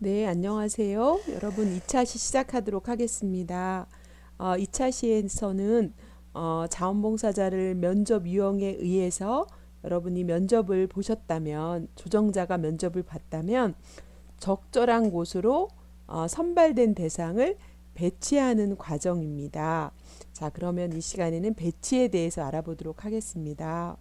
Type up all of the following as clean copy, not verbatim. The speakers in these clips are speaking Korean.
네, 안녕하세요. 여러분 2차 시 시작하도록 하겠습니다. 2차 시에서는 자원봉사자를 면접 유형에 의해서 여러분이 면접을 보셨다면, 조정자가 면접을 봤다면 적절한 곳으로 선발된 대상을 배치하는 과정입니다. 자, 그러면 이 시간에는 배치에 대해서 알아보도록 하겠습니다.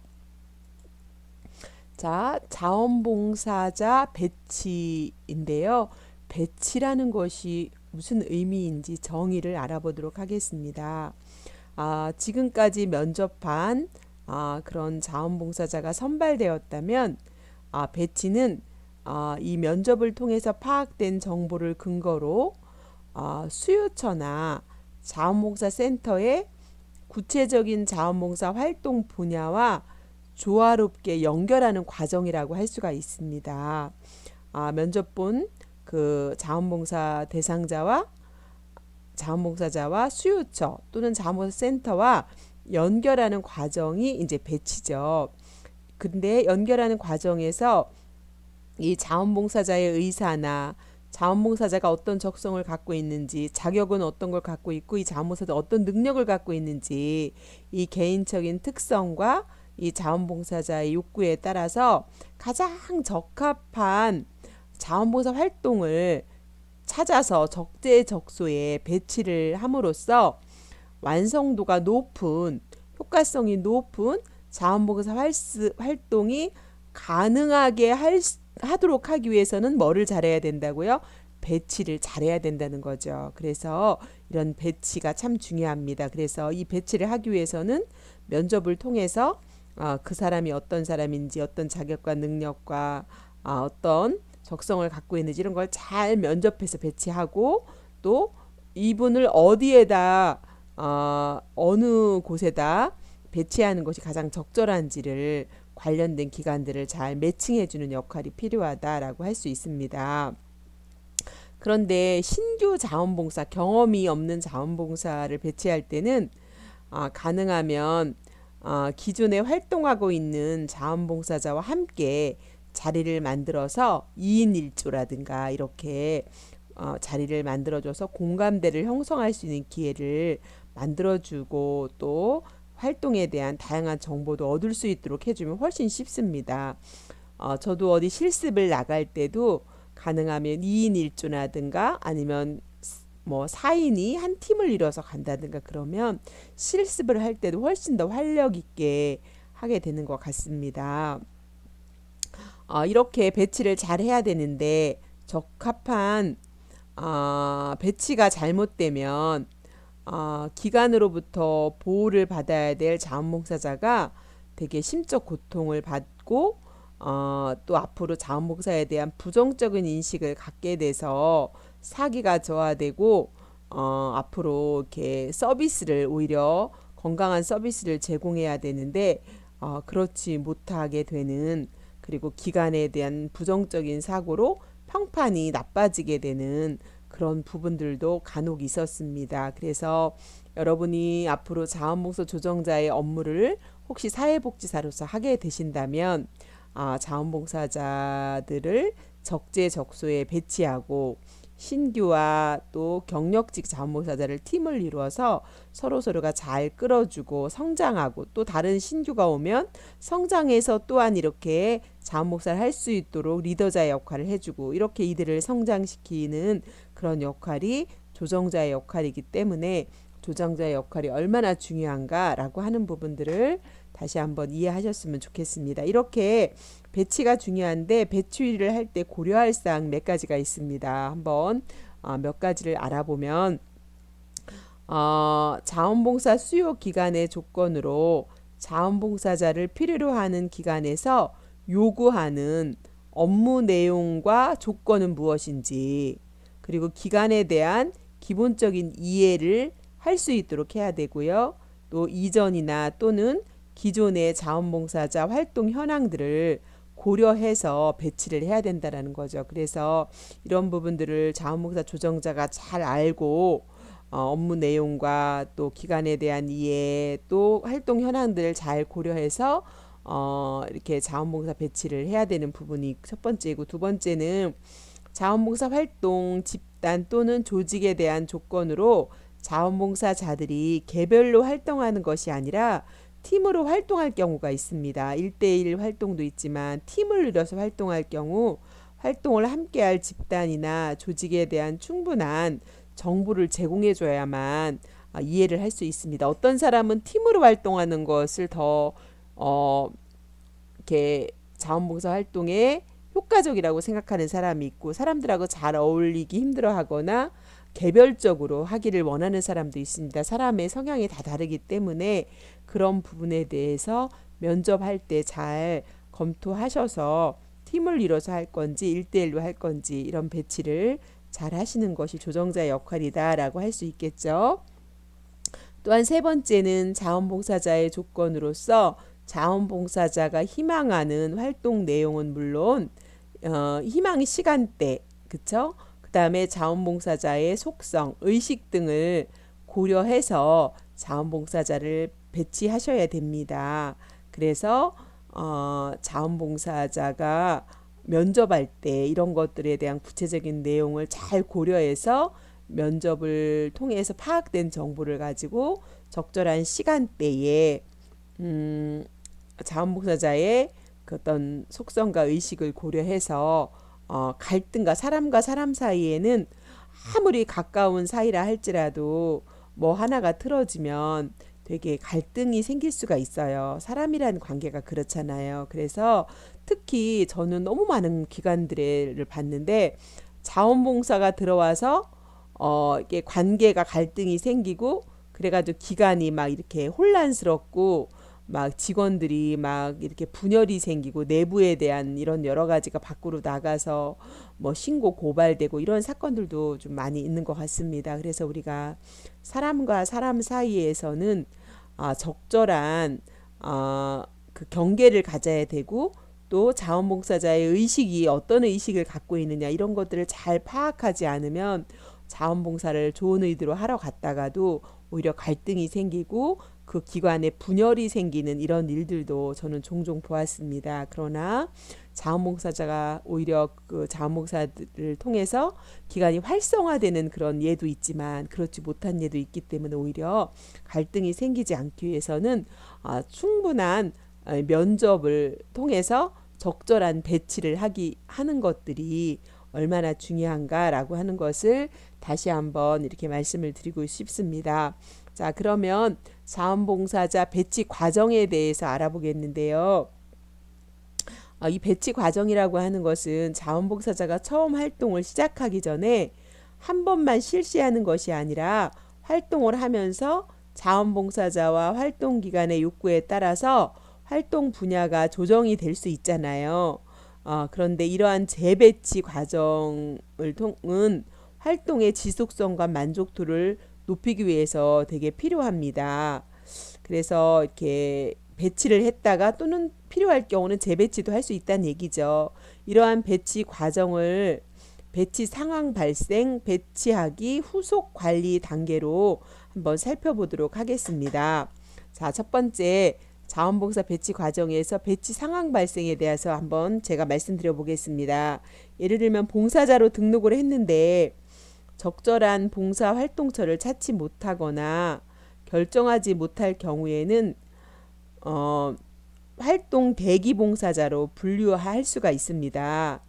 자, 자원봉사자 배치인데요. 배치라는 것이 무슨 의미인지 정의를 알아보도록 하겠습니다. 지금까지 면접한 그런 자원봉사자가 선발되었다면 배치는 이 면접을 통해서 파악된 정보를 근거로 수요처나 자원봉사 센터의 구체적인 자원봉사 활동 분야와 조화롭게 연결하는 과정이라고 할 수가 있습니다. 면접 본 그 자원봉사자와 수요처 또는 자원봉사 센터와 연결하는 과정이 이제 배치죠. 근데 연결하는 과정에서 이 자원봉사자의 의사나 자원봉사자가 어떤 적성을 갖고 있는지, 자격은 어떤 걸 갖고 있고, 이 자원봉사자가 어떤 능력을 갖고 있는지, 이 개인적인 특성과 이 자원봉사자의 욕구에 따라서 가장 적합한 자원봉사 활동을 찾아서 적재적소에 배치를 함으로써 완성도가 높은, 효과성이 높은 자원봉사 활동이 가능하게 하도록 하기 위해서는 뭐를 잘해야 된다고요? 배치를 잘해야 된다는 거죠. 그래서 이런 배치가 참 중요합니다. 그래서 이 배치를 하기 위해서는 면접을 통해서 그 사람이 어떤 사람인지, 어떤 자격과 능력과 어떤 적성을 갖고 있는지 이런 걸 잘 면접해서 배치하고, 또 이분을 어디에다 어느 곳에다 배치하는 것이 가장 적절한지를 관련된 기관들을 잘 매칭해주는 역할이 필요하다라고 할 수 있습니다. 그런데 신규 자원봉사, 경험이 없는 자원봉사를 배치할 때는 가능하면 기존에 활동하고 있는 자원봉사자와 함께 자리를 만들어서 2인 1조라든가 이렇게 자리를 만들어줘서 공감대를 형성할 수 있는 기회를 만들어주고, 또 활동에 대한 다양한 정보도 얻을 수 있도록 해주면 훨씬 쉽습니다. 저도 어디 실습을 나갈 때도 가능하면 2인 1조라든가 아니면 뭐 4인이 한 팀을 이뤄서 간다든가 그러면 실습을 할 때도 훨씬 더 활력 있게 하게 되는 것 같습니다. 이렇게 배치를 잘 해야 되는데, 적합한 배치가 잘못되면 기관으로부터 보호를 받아야 될 자원봉사자가 되게 심적 고통을 받고, 또 앞으로 자원봉사에 대한 부정적인 인식을 갖게 돼서 사기가 저하되고, 앞으로 이렇게 서비스를, 오히려 건강한 서비스를 제공해야 되는데 그렇지 못하게 되는, 그리고 기관에 대한 부정적인 사고로 평판이 나빠지게 되는 그런 부분들도 간혹 있었습니다. 그래서 여러분이 앞으로 자원봉사 조정자의 업무를 혹시 사회복지사로서 하게 되신다면 자원봉사자들을 적재적소에 배치하고, 신규와 또 경력직 자원봉사자를 팀을 이루어서 서로서로가 잘 끌어주고 성장하고, 또 다른 신규가 오면 성장해서 또한 이렇게 자원봉사를 할 수 있도록 리더자의 역할을 해주고, 이렇게 이들을 성장시키는 그런 역할이 조정자의 역할이기 때문에 조정자의 역할이 얼마나 중요한가라고 하는 부분들을 다시 한번 이해하셨으면 좋겠습니다. 이렇게 배치가 중요한데, 배치를 할 때 고려할 사항 몇 가지가 있습니다. 한번 몇 가지를 알아보면, 자원봉사 수요 기간의 조건으로 자원봉사자를 필요로 하는 기관에서 요구하는 업무 내용과 조건은 무엇인지, 그리고 기관에 대한 기본적인 이해를 할 수 있도록 해야 되고요. 또 이전이나 또는 기존의 자원봉사자 활동 현황들을 고려해서 배치를 해야 된다는 거죠. 그래서 이런 부분들을 자원봉사 조정자가 잘 알고 업무 내용과 또 기관에 대한 이해, 또 활동 현황들을 잘 고려해서 이렇게 자원봉사 배치를 해야 되는 부분이 첫 번째고, 두 번째는 자원봉사 활동, 집단 또는 조직에 대한 조건으로 자원봉사자들이 개별로 활동하는 것이 아니라 팀으로 활동할 경우가 있습니다. 1대1 활동도 있지만 팀을 이뤄서 활동할 경우 활동을 함께할 집단이나 조직에 대한 충분한 정보를 제공해 줘야만 이해를 할 수 있습니다. 어떤 사람은 팀으로 활동하는 것을 더 이렇게 자원봉사 활동에 효과적이라고 생각하는 사람이 있고, 사람들하고 잘 어울리기 힘들어하거나 개별적으로 하기를 원하는 사람도 있습니다. 사람의 성향이 다 다르기 때문에 그런 부분에 대해서 면접할 때 잘 검토하셔서 팀을 이뤄서 할 건지 1대1로 할 건지 이런 배치를 잘 하시는 것이 조정자의 역할이다라고 할 수 있겠죠. 또한 세 번째는 자원봉사자의 조건으로서 자원봉사자가 희망하는 활동 내용은 물론 희망 시간대, 그쵸? 그 다음에 자원봉사자의 속성, 의식 등을 고려해서 자원봉사자를 배치하셔야 됩니다. 그래서 자원봉사자가 면접할 때 이런 것들에 대한 구체적인 내용을 잘 고려해서 면접을 통해서 파악된 정보를 가지고 적절한 시간대에 자원봉사자의 그 어떤 속성과 의식을 고려해서 갈등과 사람과 사람 사이에는 아무리 가까운 사이라 할지라도 뭐 하나가 틀어지면 되게 갈등이 생길 수가 있어요. 사람이라는 관계가 그렇잖아요. 그래서 특히 저는 너무 많은 기관들을 봤는데 자원봉사가 들어와서 이게 관계가 갈등이 생기고 그래가지고 기관이 막 이렇게 혼란스럽고 막 직원들이 막 이렇게 분열이 생기고 내부에 대한 이런 여러 가지가 밖으로 나가서 뭐 신고 고발되고 이런 사건들도 좀 많이 있는 것 같습니다. 그래서 우리가 사람과 사람 사이에서는 적절한 그 경계를 가져야 되고 또 자원봉사자의 의식이 어떤 의식을 갖고 있느냐 이런 것들을 잘 파악하지 않으면 자원봉사를 좋은 의도로 하러 갔다가도 오히려 갈등이 생기고 그 기관에 분열이 생기는 이런 일들도 저는 종종 보았습니다. 그러나 자원봉사자가 오히려 그 자원봉사를 통해서 기관이 활성화되는 그런 예도 있지만 그렇지 못한 예도 있기 때문에 오히려 갈등이 생기지 않기 위해서는 충분한 면접을 통해서 적절한 배치를 하는 것들이 얼마나 중요한가라고 하는 것을 다시 한번 이렇게 말씀을 드리고 싶습니다. 자, 그러면 자원봉사자 배치 과정에 대해서 알아보겠는데요. 이 배치 과정이라고 하는 것은 자원봉사자가 처음 활동을 시작하기 전에 한 번만 실시하는 것이 아니라 활동을 하면서 자원봉사자와 활동기관의 욕구에 따라서 활동 분야가 조정이 될 수 있잖아요. 그런데 이러한 재배치 과정을 통은 활동의 지속성과 만족도를 높이기 위해서 되게 필요합니다. 그래서 이렇게 배치를 했다가 또는 필요할 경우는 재배치도 할 수 있다는 얘기죠. 이러한 배치 과정을 배치 상황 발생, 배치하기, 후속 관리 단계로 한번 살펴보도록 하겠습니다. 자, 첫 번째 자원봉사 배치 과정에서 배치 상황 발생에 대해서 한번 제가 말씀드려 보겠습니다. 예를 들면 봉사자로 등록을 했는데 적절한 봉사 활동처를 찾지 못하거나 결정하지 못할 경우에는 활동 대기 봉사자로 분류할 수가 있습니다.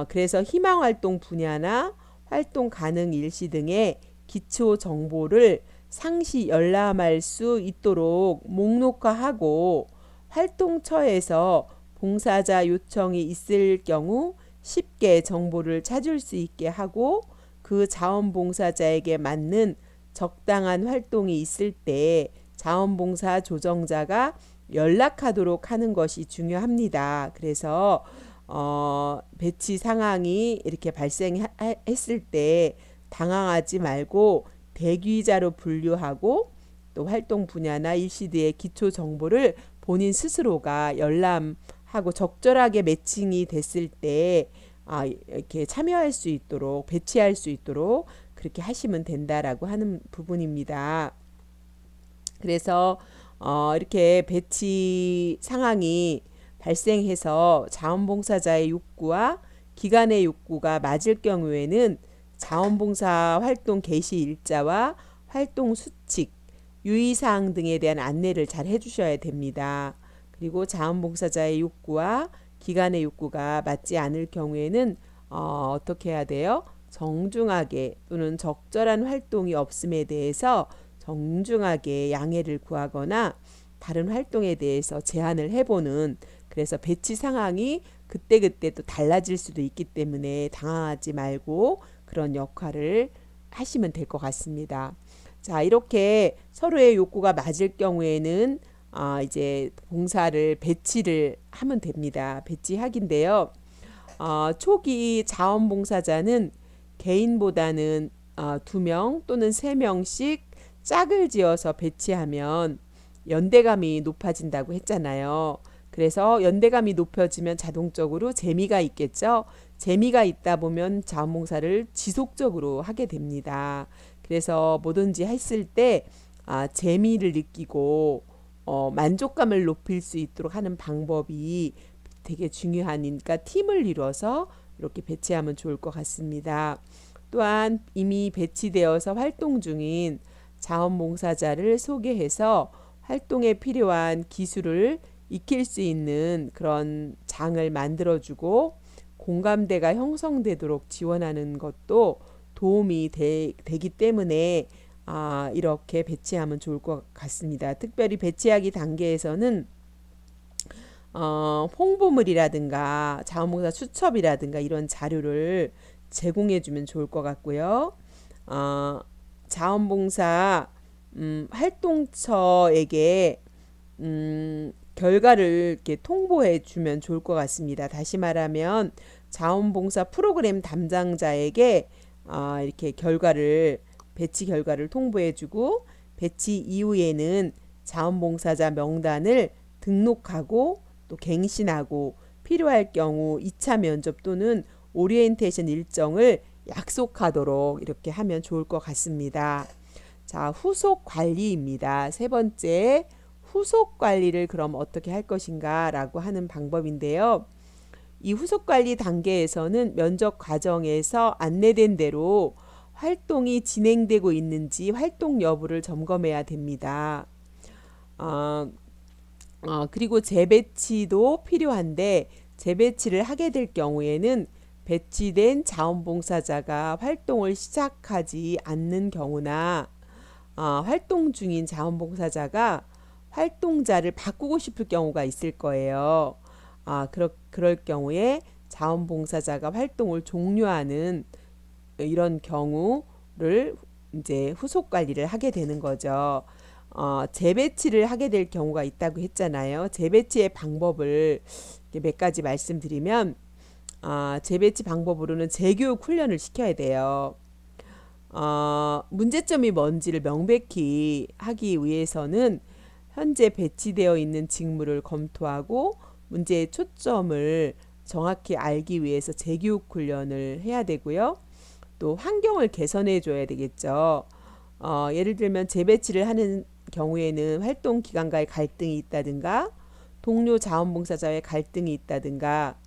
그래서 희망활동 분야나 활동 가능 일시 등의 기초 정보를 상시 열람할 수 있도록 목록화하고 활동처에서 봉사자 요청이 있을 경우 쉽게 정보를 찾을 수 있게 하고 그 자원봉사자에게 맞는 적당한 활동이 있을 때 자원봉사 조정자가 연락하도록 하는 것이 중요합니다. 그래서 배치 상황이 이렇게 발생했을 때 당황하지 말고 대기자로 분류하고 또 활동 분야나 일시대의 기초 정보를 본인 스스로가 열람하고 적절하게 매칭이 됐을 때 이렇게 참여할 수 있도록 배치할 수 있도록 그렇게 하시면 된다라고 하는 부분입니다. 그래서 이렇게 배치 상황이 발생해서 자원봉사자의 욕구와 기관의 욕구가 맞을 경우에는 자원봉사 활동 개시 일자와 활동 수칙, 유의사항 등에 대한 안내를 잘 해주셔야 됩니다. 그리고 자원봉사자의 욕구와 기관의 욕구가 맞지 않을 경우에는 어떻게 해야 돼요? 정중하게 또는 적절한 활동이 없음에 대해서 정중하게 양해를 구하거나 다른 활동에 대해서 제안을 해보는, 그래서 배치 상황이 그때그때 또 달라질 수도 있기 때문에 당황하지 말고 그런 역할을 하시면 될 것 같습니다. 자, 이렇게 서로의 욕구가 맞을 경우에는 이제 봉사를 배치를 하면 됩니다. 배치하기인데요. 초기 자원봉사자는 개인보다는 2명 또는 3명씩 짝을 지어서 배치하면 연대감이 높아진다고 했잖아요. 그래서 연대감이 높아지면 자동적으로 재미가 있겠죠. 재미가 있다 보면 자원봉사를 지속적으로 하게 됩니다. 그래서 뭐든지 했을 때 재미를 느끼고 만족감을 높일 수 있도록 하는 방법이 되게 중요하니까 팀을 이뤄서 이렇게 배치하면 좋을 것 같습니다. 또한 이미 배치되어서 활동 중인 자원봉사자를 소개해서 활동에 필요한 기술을 익힐 수 있는 그런 장을 만들어주고 공감대가 형성되도록 지원하는 것도 도움이 되기 때문에 이렇게 배치하면 좋을 것 같습니다. 특별히 배치하기 단계에서는 홍보물이라든가 자원봉사 수첩이라든가 이런 자료를 제공해 주면 좋을 것 같고요. 자원봉사 활동처에게 결과를 이렇게 통보해 주면 좋을 것 같습니다. 다시 말하면 자원봉사 프로그램 담당자에게 이렇게 배치 결과를 통보해 주고 배치 이후에는 자원봉사자 명단을 등록하고 또 갱신하고 필요할 경우 2차 면접 또는 오리엔테이션 일정을 약속하도록 이렇게 하면 좋을 것 같습니다. 자, 후속 관리입니다. 세 번째, 후속 관리를 그럼 어떻게 할 것인가 라고 하는 방법인데요. 이 후속 관리 단계에서는 면접 과정에서 안내된 대로 활동이 진행되고 있는지 활동 여부를 점검해야 됩니다. 그리고 재배치도 필요한데 재배치를 하게 될 경우에는 배치된 자원봉사자가 활동을 시작하지 않는 경우나 활동 중인 자원봉사자가 활동자를 바꾸고 싶을 경우가 있을 거예요. 그럴 경우에 자원봉사자가 활동을 종료하는 이런 경우를 이제 후속 관리를 하게 되는 거죠. 재배치를 하게 될 경우가 있다고 했잖아요. 재배치의 방법을 몇 가지 말씀드리면 재배치 방법으로는 재교육 훈련을 시켜야 돼요. 문제점이 뭔지를 명백히 하기 위해서는 현재 배치되어 있는 직무를 검토하고 문제의 초점을 정확히 알기 위해서 재교육 훈련을 해야 되고요. 또 환경을 개선해 줘야 되겠죠. 예를 들면 재배치를 하는 경우에는 활동 기관과의 갈등이 있다든가 동료 자원봉사자와의 갈등이 있다든가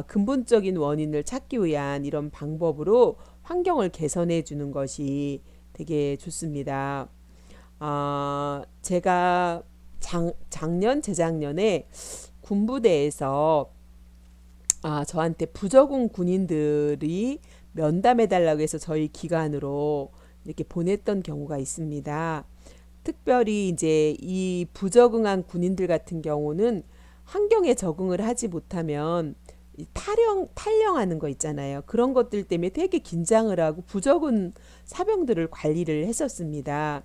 근본적인 원인을 찾기 위한 이런 방법으로 환경을 개선해 주는 것이 되게 좋습니다. 제가 재작년에 군부대에서 저한테 부적응 군인들이 면담해 달라고 해서 저희 기관으로 이렇게 보냈던 경우가 있습니다. 특별히 이제 이 부적응한 군인들 같은 경우는 환경에 적응을 하지 못하면 탈영하는 거 있잖아요. 그런 것들 때문에 되게 긴장을 하고 부적은 사병들을 관리를 했었습니다.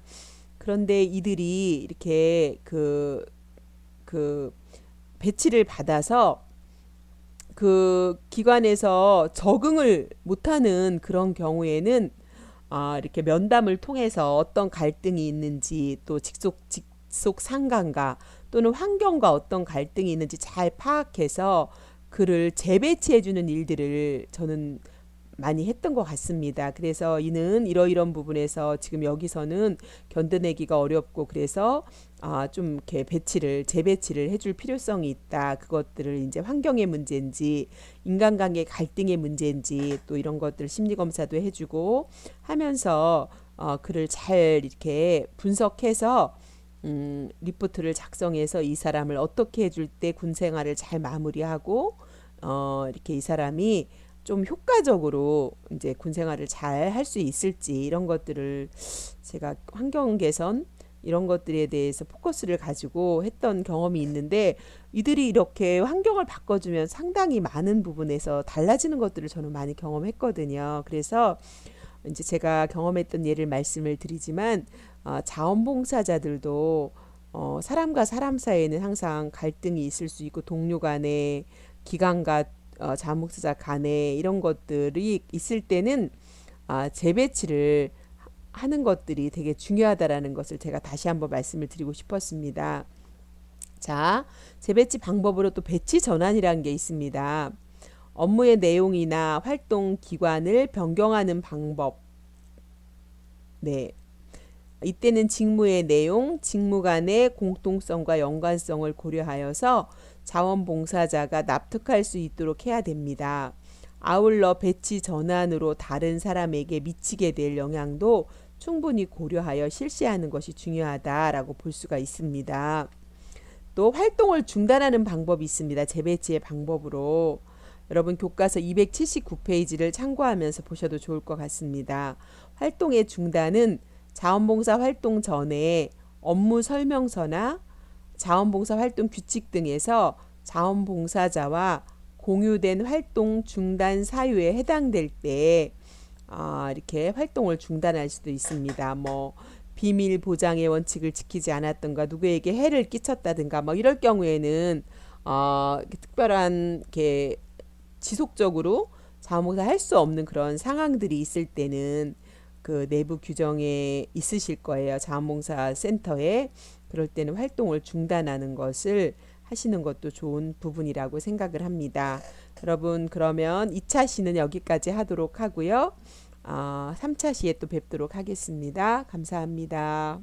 그런데 이들이 이렇게 그 배치를 받아서 그 기관에서 적응을 못하는 그런 경우에는 이렇게 면담을 통해서 어떤 갈등이 있는지 또 직속 상관과 또는 환경과 어떤 갈등이 있는지 잘 파악해서 그를 재배치해 주는 일들을 저는 많이 했던 것 같습니다. 그래서 이는 이러이런 부분에서 지금 여기서는 견뎌내기가 어렵고 그래서 좀 이렇게 재배치를 해줄 필요성이 있다. 그것들을 이제 환경의 문제인지 인간관계 갈등의 문제인지 또 이런 것들 심리 검사도 해주고 하면서 그를 잘 이렇게 분석해서 리포트를 작성해서 이 사람을 어떻게 해줄 때 군 생활을 잘 마무리하고 이렇게 이 사람이 좀 효과적으로 이제 군 생활을 잘 할 수 있을지 이런 것들을 제가 환경 개선 이런 것들에 대해서 포커스를 가지고 했던 경험이 있는데 이들이 이렇게 환경을 바꿔주면 상당히 많은 부분에서 달라지는 것들을 저는 많이 경험했거든요. 그래서 이제 제가 경험했던 예를 말씀을 드리지만 자원봉사자들도 사람과 사람 사이에는 항상 갈등이 있을 수 있고 동료 간에 기관과 자원봉사자 간에 이런 것들이 있을 때는 재배치를 하는 것들이 되게 중요하다라는 것을 제가 다시 한번 말씀을 드리고 싶었습니다. 자, 재배치 방법으로 또 배치 전환이라는 게 있습니다. 업무의 내용이나 활동 기관을 변경하는 방법. 네. 이때는 직무의 내용, 직무 간의 공통성과 연관성을 고려하여서 자원봉사자가 납득할 수 있도록 해야 됩니다. 아울러 배치 전환으로 다른 사람에게 미치게 될 영향도 충분히 고려하여 실시하는 것이 중요하다라고 볼 수가 있습니다. 또 활동을 중단하는 방법이 있습니다. 재배치의 방법으로. 여러분 교과서 279페이지를 참고하면서 보셔도 좋을 것 같습니다. 활동의 중단은 자원봉사 활동 전에 업무 설명서나 자원봉사 활동 규칙 등에서 자원봉사자와 공유된 활동 중단 사유에 해당될 때 이렇게 활동을 중단할 수도 있습니다. 뭐 비밀 보장의 원칙을 지키지 않았던가 누구에게 해를 끼쳤다든가 뭐 이럴 경우에는 특별한 이렇게 지속적으로 자원봉사 할 수 없는 그런 상황들이 있을 때는 그 내부 규정에 있으실 거예요. 자원봉사 센터에. 그럴 때는 활동을 중단하는 것을 하시는 것도 좋은 부분이라고 생각을 합니다. 여러분 그러면 2차 시는 여기까지 하도록 하고요. 3차 시에 또 뵙도록 하겠습니다. 감사합니다.